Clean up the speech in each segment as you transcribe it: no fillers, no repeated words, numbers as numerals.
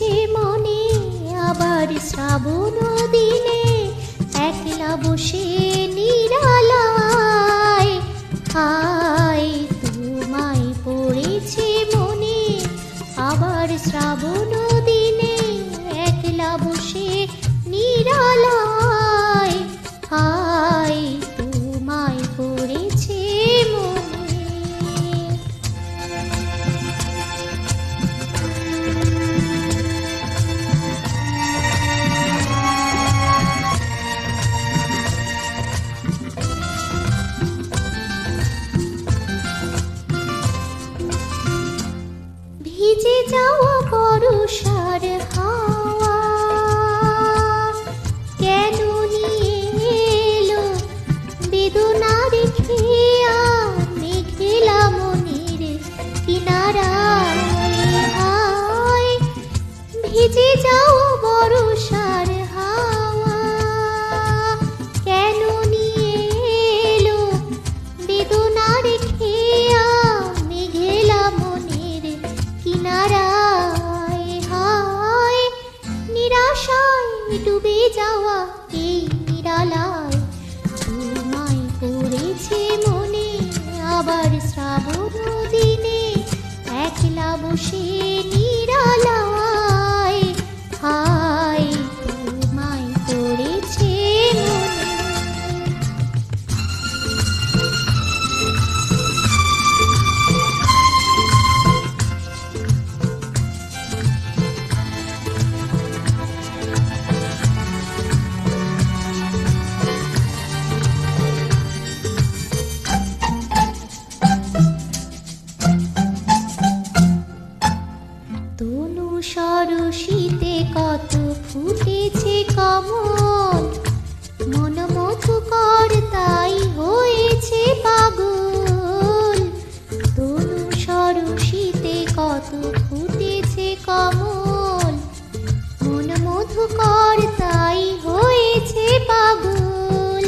পড়েছে মনে, আবার শ্রাবণ দিনে একলা বসে নিরালায়। হায় তোমায় পড়েছে মনে, আবার শ্রাবণ দিনে একলা বসে নিরালায়। হায় তোমায় পড়েছে মনে। ভিজে যাওয়া বর্ষার হাওয়া কেন নিয়ে এলো বেদনা রেখে মেঘেলা মনের কিনারায়। হায় ভিজে যাওয়া বর্ষার হাওয়া কেন নিয়ে এলো বেদনা রেখে মেঘেলা মনের কিনারায়। হায় নিরাশায় ডুবে যাওয়া এই নিরালায়, তোমায় পড়েছে মনে, আবার শ্রাবণ দিনে একলা বসে নিরালায়। হায় তোমায় পড়েছে মনে। তনু সরসীতে কত ফুটেছে কমল, মন মধুকর তাই হয়েছে পাগল। তনু সরসীতে কত ফুটেছে কমল, মন মধুকর তাই হয়েছে পাগল।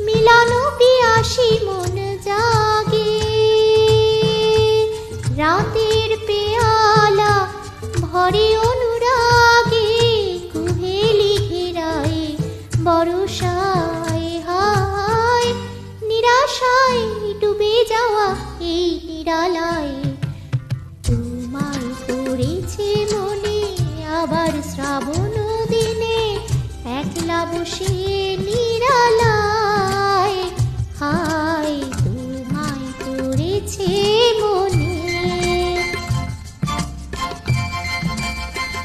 মিলন পিয়াসী মন জাগে, রাতের পেয়ালা ভরে অনুরাগে, কুহেলি ঘেরায় বরষায়। হায় নিরাশায় ডুবে যাওয়া এই নিরালায়, তোমায় পড়েছে মনে, আবার শ্রাবণ দিনে একলা বসে নিরালায়। হায় তোমায় পড়েছে মনে,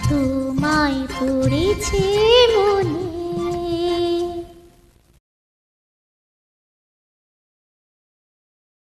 তোমায় পড়েছে।